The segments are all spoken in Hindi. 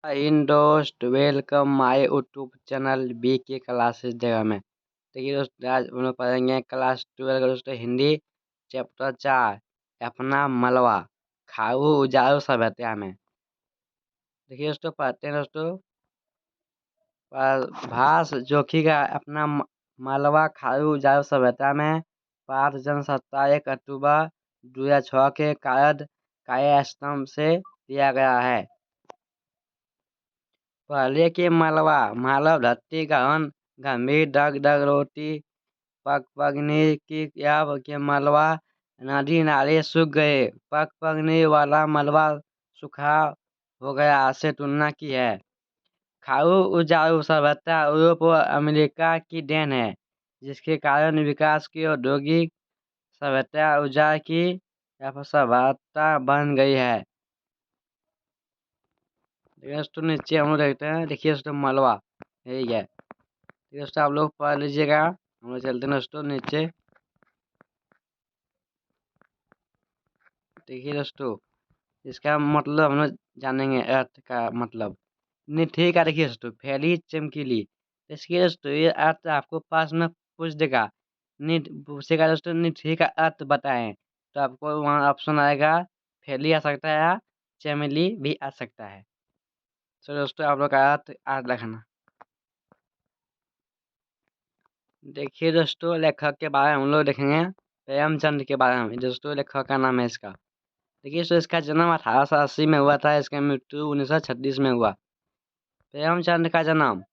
इन दोस्त welcome my YouTube channel BK classes जगह में। देखिए दोस्तों, आज हम लोग पढ़ेंगे क्लास 12 का दोस्तों हिंदी चैप्टर 4 अपना मलवा खाऊ उजाऊ सभ्यता में। देखिए दोस्तों, पढ़ते हैं दोस्तों। भाष जोखी का अपना मलवा खाऊ उजाऊ सभ्यता में पाठ जनसत्ता 1 अक्टूबर 2006 के काय स्तंभ से दिया गया है। पहले के मलबा मालव धरती गहन गंभीर दग दग रोटी पग पगनी की याब के मलबा नदी नाले सूख गए। पग पगनी वाला मलबा सूखा हो गया से तुलना की है। खाऊ उजाऊ सभ्यता यूरोप और अमेरिका की देन है, जिसके कारण विकास की औद्योगिक सभ्यता उजाड़ की सभ्यता बन गई है। दोस्तों नीचे हम लोग देखते हैं। देखिए दोस्तों, मलबा यही है। दोस्तों आप लोग पढ़ लीजिएगा। हम लोग चलते हैं दोस्तों नीचे। देखिए दोस्तों, इसका मतलब हम लोग जानेंगे। अर्थ का मतलब निठी का। देखिए दोस्तों, फैली चमकीली। इसके दोस्तों ये अर्थ आपको पास में पूछ देगा। निठ पूछेगा दोस्तों, निठी का अर्थ बताएं, तो आपको वहाँ ऑप्शन आएगा फैली आ सकता है या चमेली भी आ सकता है। तो दोस्तों आप लोग का अर्थ याद रखना। देखिए दोस्तों, लेखक के बारे में हम लोग देखेंगे। प्रेमचंद के बारे में दोस्तों लेखक का नाम है इसका। देखिए दोस्तों, इसका जन्म 1880 में हुआ था। इसका मृत्यु 1936 में हुआ। प्रेमचंद का जन्म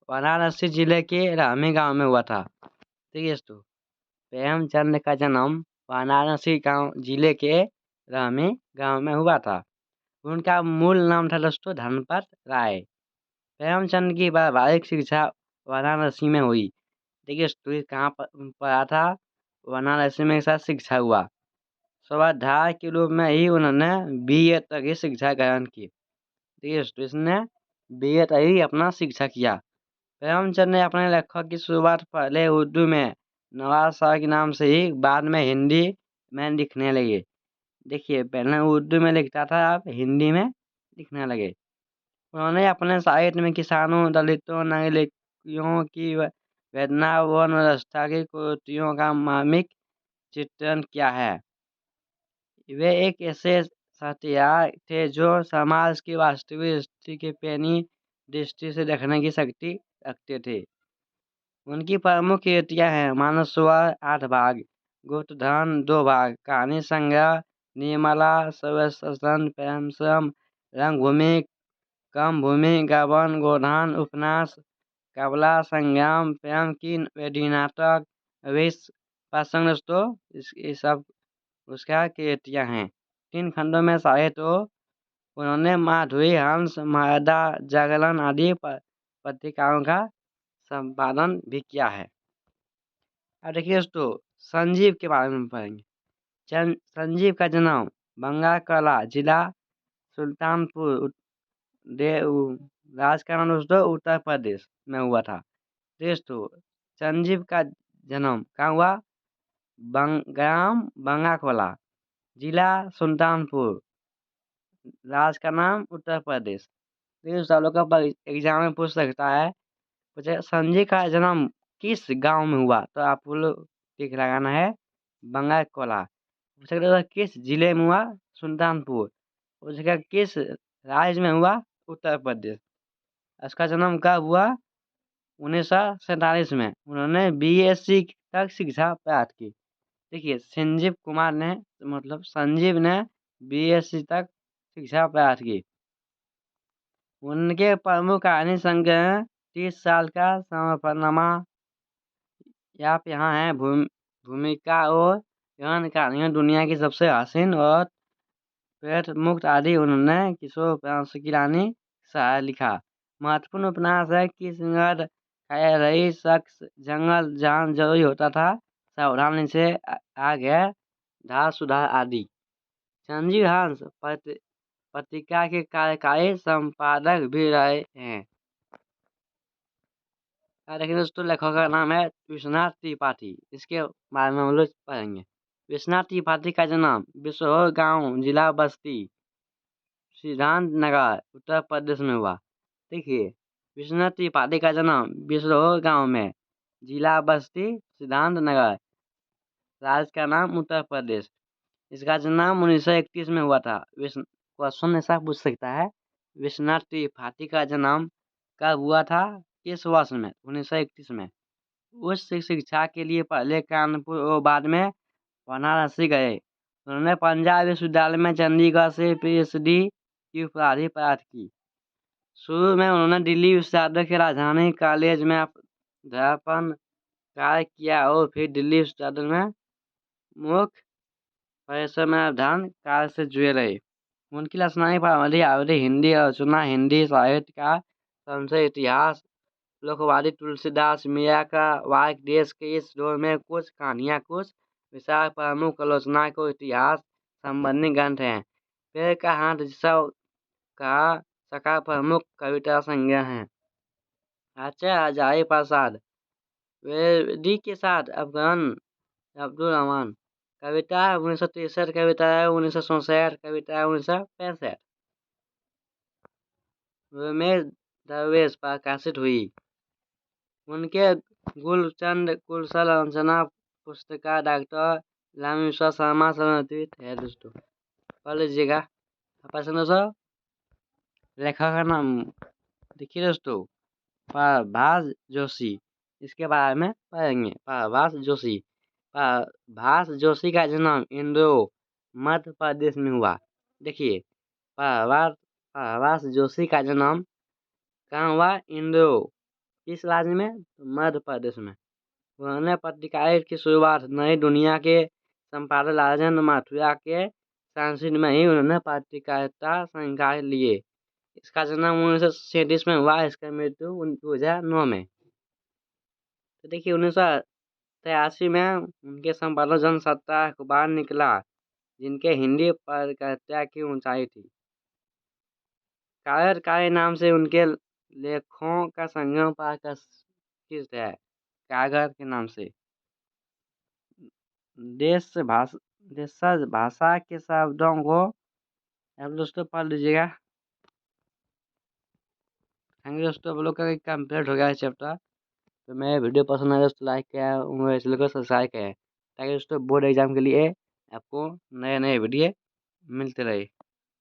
वाराणसी जिले के रामी गांव में हुआ था। देखिए दोस्तों, प्रेमचंद का जन्म वाराणसी गांव जिले के रामी गांव में हुआ था। उनका मूल नाम था दोस्तों धनपत राय। प्रेमचंद की व्यावहारिक शिक्षा वाराणसी में हुई। देखिए दोस्तों, कहाँ पर पढ़ा था? वाराणसी में साथ शिक्षा हुआ। स्वाध्याय के रूप में ही उन्होंने BA तक की शिक्षा ग्रहण की। देखिए दोस्तों, इसने BA तक ही अपना शिक्षा किया। प्रेमचंद ने अपने लेखक की शुरुआत पहले उर्दू में नवाज शाह के नाम से ही, बाद में हिंदी में लिखने लगे। देखिए, पहले उर्दू में लिखता था, अब हिंदी में लिखने लगे। उन्होंने अपने साहित्य में किसानों, दलितों, नागरिकों की वेदना व व्यवस्था की कुरीतियों का मार्मिक चित्रण किया है। वे एक ऐसे साहित्यकार थे जो समाज की वास्तविक स्थिति के पैनी दृष्टि से देखने की शक्ति रखते थे। उनकी प्रमुख कृतियां हैं मानसरोवर 8 भाग, गुप्तधन 2 भाग, कहानी संग्रह निर्मला, सर्वसंत, प्रेमश्रम, रंगभूमि, कामभूमि, गबन, गोधान, उपन्यास, कबला, संग्राम, प्रेम की वेदी नाटक, विष प्रसंग दोस्तों ये सब उसका कृतियां हैं। 3 खंडों में साहित्य उन्होंने माधुरी, हंस, मादा, जागरण आदि पत्रिकाओं का संपादन भी किया है। अब देखिए दोस्तों, संजीव के बारे में पढ़ेंगे। संजीव का जन्म बंगा कला जिला सुल्तानपुर राज का नाम दोस्तों उत्तर प्रदेश में हुआ था। दोस्तों, संजीव का जन्म कहाँ हुआ? ग्राम बंगाकोला, जिला सुल्तानपुर, राज्य का नाम उत्तर प्रदेश। देखिए सालों का एग्जाम में पूछ सकता है। पूछे संजय का जन्म किस गांव में हुआ, तो आप लोग टिक लगाना है बंगाकोला। पूछ सकते हैं किस जिले में हुआ? सुल्तानपुर। पूछेगा किस राज्य में हुआ? उत्तर प्रदेश। इसका जन्म कब हुआ? 1947 में। उन्होंने BSc तक शिक्षा प्राप्त की। देखिए संजीव कुमार ने मतलब संजीव ने BSc तक शिक्षा प्राप्त की। उनके प्रमुख कहानी संग्रह 30 साल का समर्पणनामा, आप यहाँ है भूमिका और यौन कहानियाँ, दुनिया की सबसे हसीन और पेट मुक्त आदि उन्होंने किशोर उपन्यास की रानी सहाय लिखा। महत्वपूर्ण उपन्यास है कि सिंगर खाया रही शख्स, जंगल जहां जरूरी होता था, सावधानी से आ गया, धार सुधार आदि। संजीव हंस पत्रिका के कार्यकारी संपादक भी रहे हैं। देखिए दोस्तों, लेखक का नाम है विश्वनाथ त्रिपाठी। इसके बारे में हम लोग पढ़ेंगे। विश्वनाथ त्रिपाठी का जन्म बिसोर गांव, जिला बस्ती, सिद्धांत नगर उत्तर प्रदेश में हुआ। देखिए, विश्वनाथ त्रिपाठी का जन्म बिसरोह गांव में, जिला बस्ती, सिद्धांत नगर, राज्य का नाम उत्तर प्रदेश। इसका जन्म 1931 में हुआ था। क्वेश्चन ऐसा पूछ सकता है, विश्वनाथ त्रिपाठी का जन्म कब हुआ था, किस वर्ष में? 1931 में। उच्च शिक्षा के लिए पहले कानपुर और बाद में बनारसी गए। उन्होंने पंजाब विश्वविद्यालय में चंडीगढ़ से पीएचडी की उपाधि प्राप्त की। शुरू में उन्होंने दिल्ली विश्वविद्यालय के राजधानी कॉलेज में अध्यापन कार्य किया और फिर दिल्ली विश्वविद्यालय में मुख्य परिसर में अध्ययन कार्य से जुड़े रहे। उनकी रचनाएं पारंपरिक आवृत्ति हिंदी रचना, हिंदी साहित्य का संशय, इतिहास, लोकवादी तुलसीदास मीरा का वाक, देश के इस दौर में कुछ कहानियां, कुछ विचार, प्रमुख आलोचना को इतिहास संबंधी ग्रंथ हैं। पेड़ का हाथ जिसा का सका प्रमुख कविता संज्ञा है। आचार्य हजारी प्रसाद वेदी के साथ अफगान अब्दुल रहमान कविता 1963, कविता 1964, कविता 1965 में दरवेश प्रकाशित हुई। उनके गुलचंद कुशल रचना पुस्तिका डॉक्टर लामेश्वर शर्मा समर्पित है। दोस्तों पढ़ लीजिएगा। दोस्तों लेखक का नाम देखिए दोस्तों, प्रभास जोशी, इसके बारे में पढ़ेंगे। प्रभास जोशी। प्रभास जोशी का जन्म इंदौर मध्य प्रदेश में हुआ। देखिए, प्रभास जोशी का जन्म कहाँ हुआ? इंदौर। किस राज्य में? मध्य प्रदेश में। उन्होंने पत्रकारिता की शुरुआत नई दुनिया के संपादक राजेंद्र माथुर के सांसिद में ही उन्होंने पत्रकारिता संकाय लिए। इसका जन्म 1937 में हुआ। इसका मृत्यु 2009 में। तो देखिए, 1983 में उनके संपादक जनसत्ता अखबार निकला, जिनके हिंदी पत्रकारिता की ऊंचाई थी। कायरकारी नाम से उनके लेखों का संग्रह प्रकाशित है, कागर के नाम से। देश भाषा के शब्दों को आप दोस्तों पढ़ लीजिएगा। थैंक यू दोस्तों, आप लोग का कंप्लीट हो गया है चैप्टर। तो मैं वीडियो पसंद आया दोस्तों लाइक किया, चैनल को सब्सक्राइब करें, ताकि दोस्तों बोर्ड एग्जाम के लिए आपको नए नए वीडियो मिलते रहे।